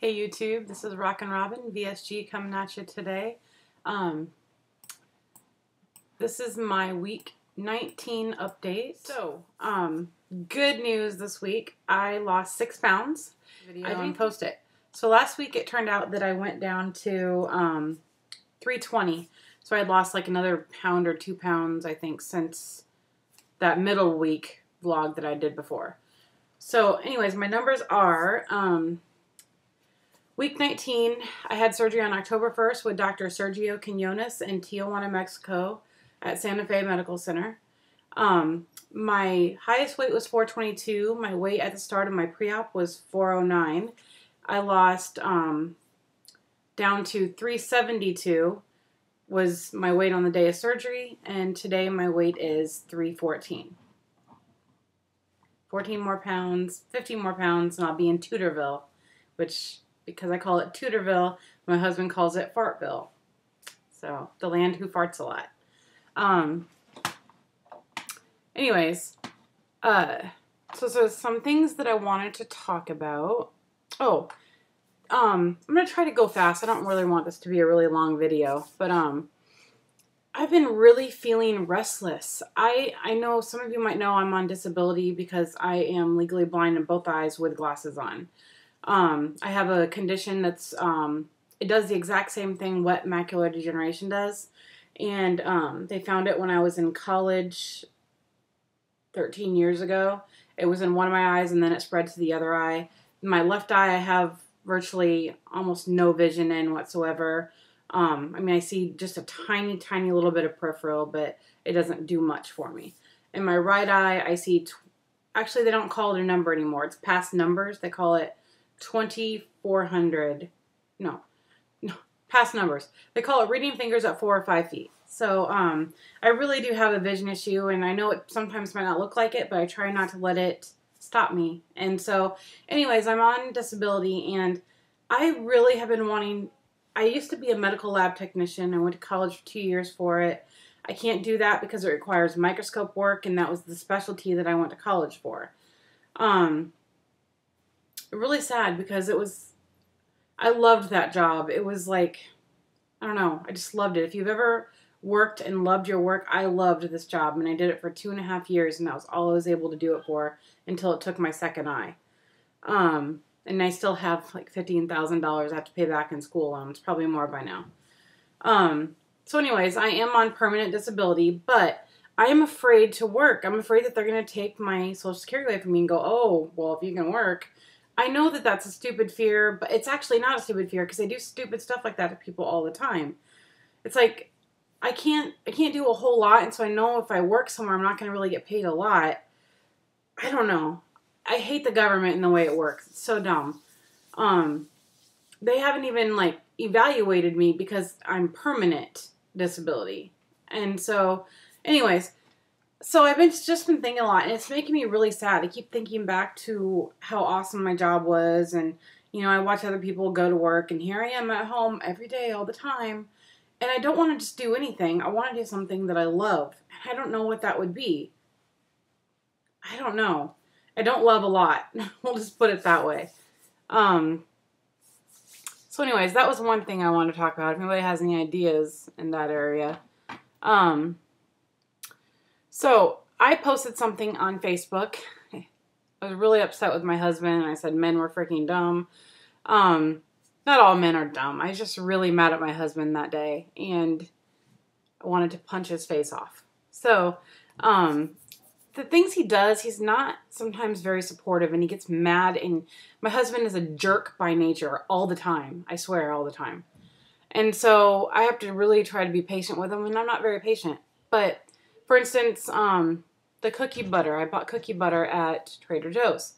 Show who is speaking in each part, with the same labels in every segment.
Speaker 1: Hey YouTube, this is Rockin' Robin, VSG coming at you today. This is my week 19 update. So, good news this week. I lost 6 pounds. I didn't post it. So last week it turned out that I went down to 320. So I had lost like another pound or 2 pounds, I think, since that middle week vlog that I did before. So anyways, my numbers are... Week 19, I had surgery on October 1st with Dr. Sergio Quinones in Tijuana, Mexico at Santa Fe Medical Center. My highest weight was 422. My weight at the start of my pre-op was 409. I lost down to 372 was my weight on the day of surgery, and today my weight is 314. 14 more pounds, 15 more pounds, and I'll be in Tudorville, which... because I call it Tudorville, my husband calls it Fartville. So, the land who farts a lot. Anyways, so some things that I wanted to talk about. Oh, I'm going to try to go fast. I don't really want this to be a really long video, but I've been really feeling restless. I know some of you might know I'm on disability because I am legally blind in both eyes with glasses on. I have a condition that's, it does the exact same thing wet macular degeneration does. And, they found it when I was in college 13 years ago. It was in one of my eyes and then it spread to the other eye. In my left eye, I have virtually almost no vision in whatsoever. I mean, I see just a tiny, tiny little bit of peripheral, but it doesn't do much for me. In my right eye, I see, actually, they don't call it a number anymore. It's past numbers. They call it 2,400, no, past numbers. They call it reading fingers at 4 or 5 feet. So, I really do have a vision issue, and I know it sometimes might not look like it, but I try not to let it stop me. And so, anyways, I'm on disability, and I really have been wanting, I used to be a medical lab technician. I went to college for 2 years for it. I can't do that because it requires microscope work, and that was the specialty that I went to college for. Really sad because I loved that job. It was like, I don't know, I just loved it. If you've ever worked and loved your work, I loved this job, and I did it for 2.5 years, and that was all I was able to do it for until it took my second eye. And I still have like $15,000 I have to pay back in school loans, probably more by now. So anyways, I am on permanent disability, but I am afraid to work. I'm afraid that they're going to take my Social Security away from me and go, oh, well, if you can work. I know that that's a stupid fear, but it's actually not a stupid fear because I do stupid stuff like that to people all the time. It's like, I can't do a whole lot, and so I know if I work somewhere, I'm not going to really get paid a lot. I don't know. I hate the government and the way it works. It's so dumb. They haven't even, like, evaluated me because I'm permanent disability. And so, anyways... So I've just been thinking a lot, and it's making me really sad. I keep thinking back to how awesome my job was, and, you know, I watch other people go to work, and here I am at home every day, all the time, and I don't want to just do anything. I want to do something that I love, and I don't know what that would be. I don't know. I don't love a lot. We'll just put it that way. So anyways, that was one thing I wanted to talk about. If anybody has any ideas in that area. So, I posted something on Facebook. I was really upset with my husband, and I said men were freaking dumb. Not all men are dumb. I was just really mad at my husband that day, and I wanted to punch his face off. So, the things he does, he's not sometimes very supportive, and he gets mad, and my husband is a jerk by nature all the time. I swear, all the time. And so, I have to really try to be patient with him, and I'm not very patient. But... for instance, the cookie butter. I bought cookie butter at Trader Joe's.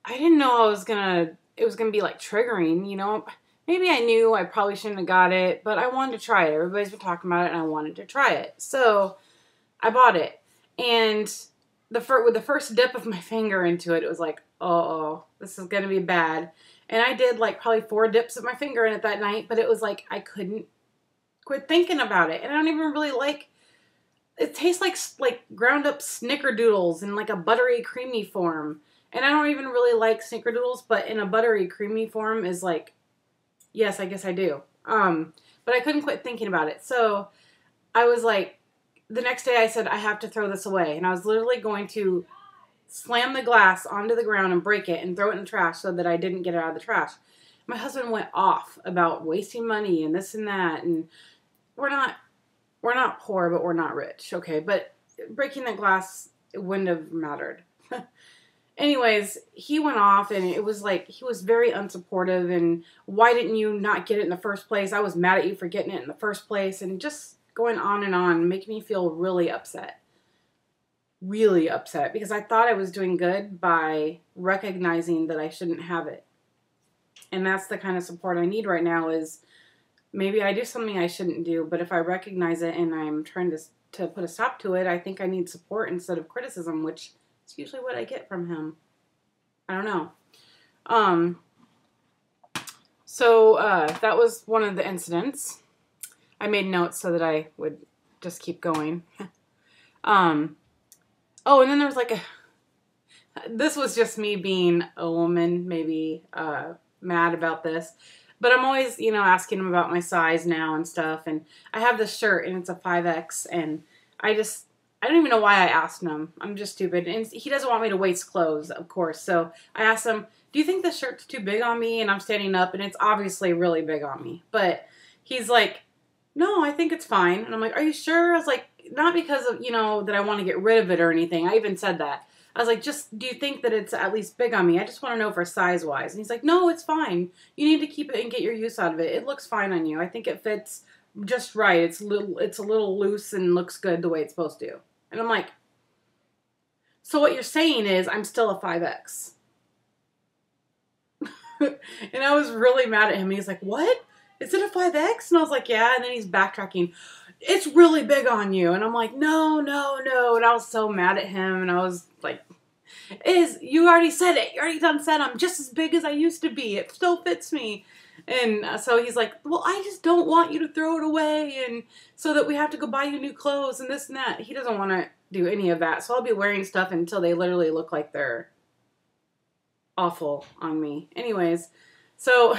Speaker 1: I didn't know it was gonna be like triggering, you know. Maybe I knew I probably shouldn't have got it, but I wanted to try it. Everybody's been talking about it, and I wanted to try it. So, I bought it. And with the first dip of my finger into it, it was like, uh-oh, this is gonna be bad. And I did like probably 4 dips of my finger in it that night, but it was like I couldn't quit thinking about it. And I don't even really like... it tastes like ground up snickerdoodles in like a buttery, creamy form. And I don't even really like snickerdoodles, but in a buttery, creamy form is like, yes, I guess I do. But I couldn't quit thinking about it. So I was like, the next day I said, I have to throw this away. And I was literally going to slam the glass onto the ground and break it and throw it in the trash so that I didn't get it out of the trash. My husband went off about wasting money and this and that. And we're not poor, but we're not rich. Okay. But breaking that glass, it wouldn't have mattered. Anyways, he went off and it was like, he was very unsupportive and why didn't you not get it in the first place? I was mad at you for getting it in the first place, and just going on and on, making me feel really upset. Really upset because I thought I was doing good by recognizing that I shouldn't have it. And that's the kind of support I need right now is maybe I do something I shouldn't do, but if I recognize it and I'm trying to put a stop to it, I think I need support instead of criticism, which it's usually what I get from him. I don't know. So that was one of the incidents. I made notes so that I would just keep going. Oh, and then there was like this was just me being a woman, maybe mad about this. But I'm always, asking him about my size now and stuff. And I have this shirt and it's a 5X, and I don't even know why I asked him. I'm just stupid. And he doesn't want me to waste clothes, of course. So I asked him, do you think this shirt's too big on me? And I'm standing up, and it's obviously really big on me. But he's like, no, I think it's fine. And I'm like, are you sure? I was like, not because of, that I want to get rid of it or anything. I even said that. I was like, just, do you think that it's at least big on me? I just want to know for size-wise. And he's like, no, it's fine. You need to keep it and get your use out of it. It looks fine on you. I think it fits just right. It's a little loose and looks good the way it's supposed to. And I'm like, so what you're saying is I'm still a 5X. And I was really mad at him. He's like, what? Is it a 5X? And I was like, yeah. And then he's backtracking. It's really big on you. And I'm like, no, no, no. And I was so mad at him. And I was like, you already said it. You already done said I'm just as big as I used to be. It still fits me. And so he's like, well, I just don't want you to throw it away, and so that we have to go buy you new clothes and this and that. He doesn't want to do any of that. So I'll be wearing stuff until they literally look like they're awful on me. Anyways, so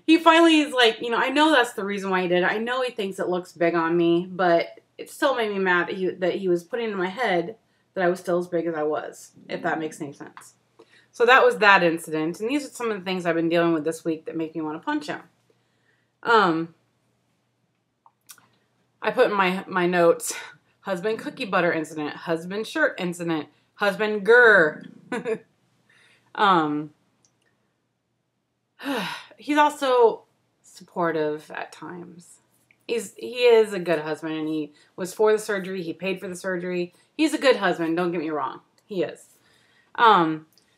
Speaker 1: he finally is like, I know that's the reason why he did it. I know he thinks it looks big on me, but it still made me mad that he was putting in my head that I was still as big as I was, if that makes any sense. So that was that incident. And these are some of the things I've been dealing with this week that make me want to punch him. I put in my notes, husband cookie butter incident, husband shirt incident, husband grr. He's also supportive at times. He is a good husband, and he was for the surgery. He paid for the surgery. He's a good husband. Don't get me wrong. He is.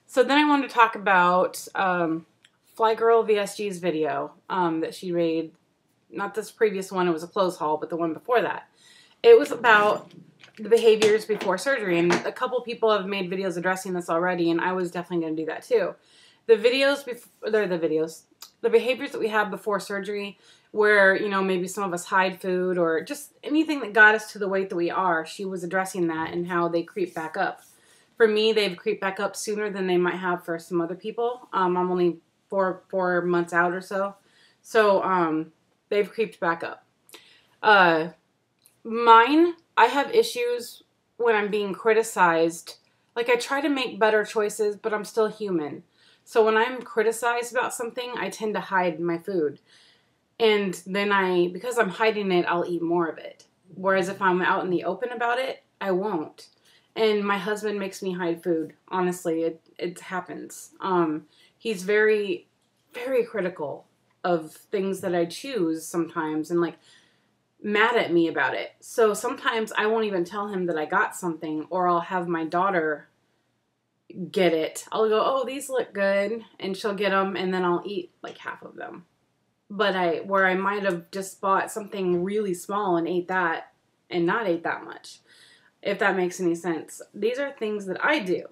Speaker 1: So then I wanted to talk about Fly Girl VSG's video that she made. Not this previous one. It was a clothes haul, but the one before that. It was about the behaviors before surgery, and a couple people have made videos addressing this already, and I was definitely going to do that too. The behaviors that we have before surgery, where, maybe some of us hide food or just anything that got us to the weight that we are, she was addressing that and how they creep back up. For me, they've creeped back up sooner than they might have for some other people. I'm only four months out or so. So, they've creeped back up. Mine, I have issues when I'm being criticized. Like, I try to make better choices, but I'm still human. So when I'm criticized about something, I tend to hide my food. And then because I'm hiding it, I'll eat more of it. Whereas if I'm out in the open about it, I won't. And my husband makes me hide food. Honestly, it happens. He's very, very critical of things that I choose sometimes, and like mad at me about it. So sometimes I won't even tell him that I got something, or I'll have my daughter get it. I'll go, oh, these look good, and she'll get them, and then I'll eat like half of them. But where I might have just bought something really small and ate that, and not ate that much, if that makes any sense. These are things that I do.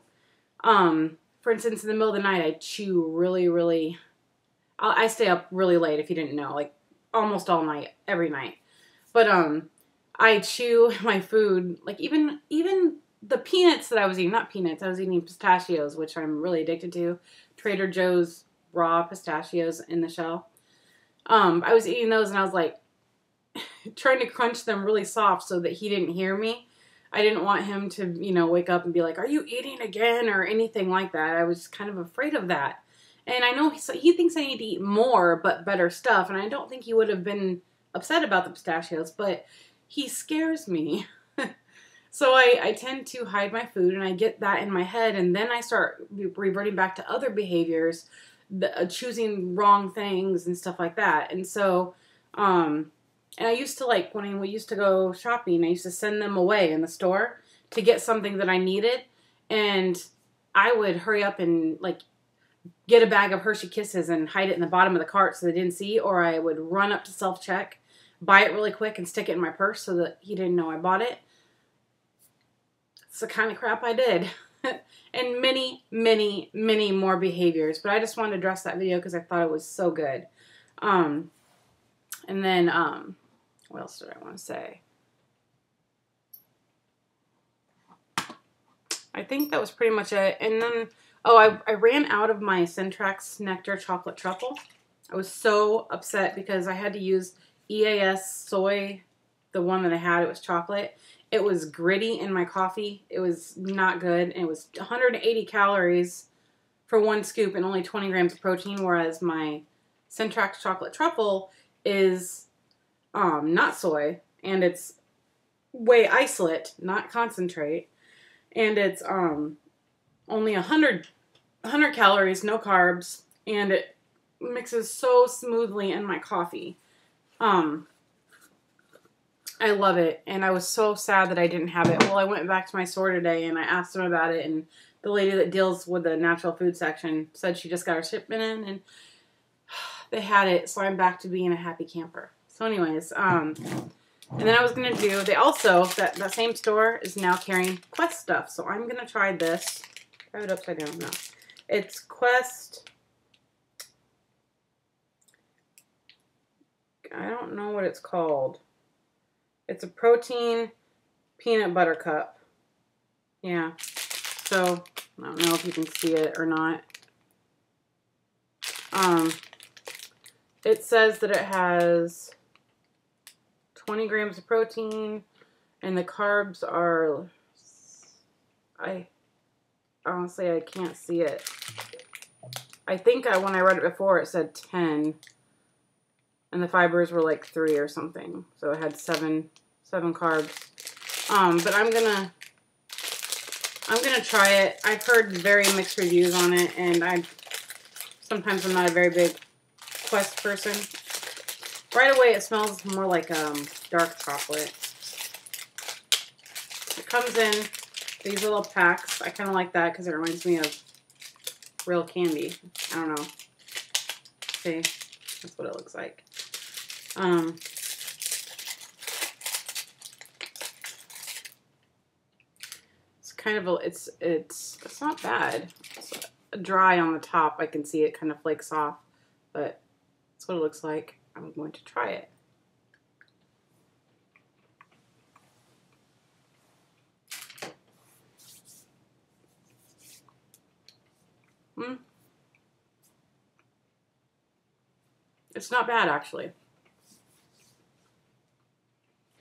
Speaker 1: For instance, in the middle of the night, I chew really, I stay up really late, if you didn't know, like almost all night, every night. But I chew my food, like even the peanuts that I was eating, not peanuts, I was eating pistachios, which I'm really addicted to. Trader Joe's raw pistachios in the shell. I was eating those and I was like trying to crunch them really soft so that he didn't hear me. I didn't want him to, you know, wake up and be like, "Are you eating again?" or anything like that. I was kind of afraid of that. And I know he thinks I need to eat more, but better stuff. And I don't think he would have been upset about the pistachios, but he scares me. So I tend to hide my food, and I get that in my head, and then I start reverting back to other behaviors, choosing wrong things and stuff like that. And so, and I used to, like, when we used to go shopping, I used to send them away in the store to get something that I needed, and I would hurry up and, like, get a bag of Hershey Kisses and hide it in the bottom of the cart so they didn't see, or I would run up to self-check, buy it really quick, and stick it in my purse so that he didn't know I bought it. It's the kind of crap I did. And many, many, many more behaviors. But I just wanted to address that video because I thought it was so good. And then, what else did I want to say? I think that was pretty much it. And then, oh, I ran out of my Centrax Nectar Chocolate Truffle. I was so upset because I had to use EAS soy, the one that I had. It was chocolate. It was gritty in my coffee. It was not good. It was 180 calories for one scoop and only 20 grams of protein, whereas my Centrax Chocolate Truffle is not soy, and it's whey isolate, not concentrate, and it's only 100 calories, no carbs, and it mixes so smoothly in my coffee. I love it, and I was so sad that I didn't have it. Well, I went back to my store today, and I asked them about it, and the lady that deals with the natural food section said she just got her shipment in, and they had it, so I'm back to being a happy camper. So anyways, and then I was going to do, they also, that same store is now carrying Quest stuff, so I'm going to try this. Try it upside down, no. It's Quest, I don't know what it's called. It's a protein peanut butter cup. Yeah. So, I don't know if you can see it or not. It says that it has 20 grams of protein, and the carbs are, honestly, I can't see it. I think when I read it before, it said 10. And the fibers were like 3 or something. So it had 7 carbs. But I'm gonna try it. I've heard very mixed reviews on it, and sometimes I'm not a very big Quest person. Right away it smells more like dark chocolate. It comes in these little packs. I kind of like that because it reminds me of real candy. I don't know. See, that's what it looks like. It's kind of it's not bad. It's dry on the top. I can see it kind of flakes off, but that's what it looks like. I'm going to try it. It's not bad, actually.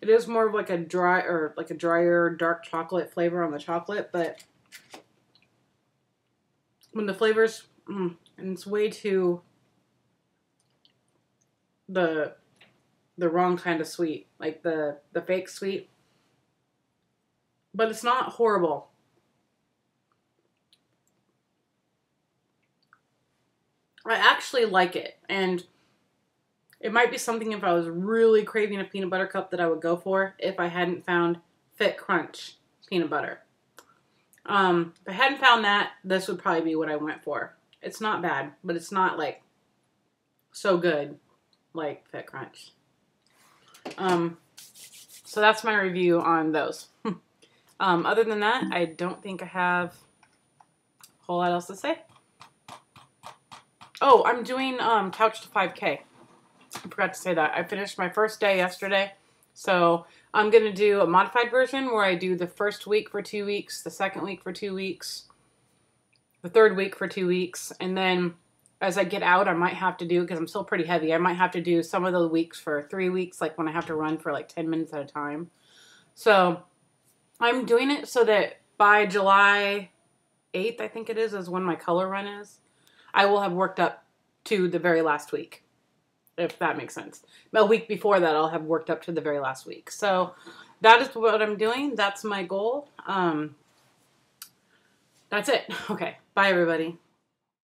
Speaker 1: It is more of like a drier dark chocolate flavor on the chocolate, but when the flavors, and it's way too the wrong kind of sweet, like the fake sweet, but it's not horrible. I actually like it, and it might be something if I was really craving a peanut butter cup that I would go for if I hadn't found Fit Crunch peanut butter. If I hadn't found that, this would probably be what I went for. It's not bad, but it's not like so good like Fit Crunch. So that's my review on those. Other than that, I don't think I have a whole lot else to say. Oh, I'm doing Couch to 5K. I forgot to say that. I finished my first day yesterday. So I'm going to do a modified version where I do the first week for 2 weeks, the second week for 2 weeks, the third week for 2 weeks, and then as I get out, I might have to do, because I'm still pretty heavy, I might have to do some of the weeks for 3 weeks, like when I have to run for like 10 minutes at a time. So I'm doing it so that by July 8th, I think it is when my color run is, I will have worked up to the very last week, if that makes sense. A week before that, I'll have worked up to the very last week. So that is what I'm doing. That's my goal. That's it. Okay. Bye, everybody.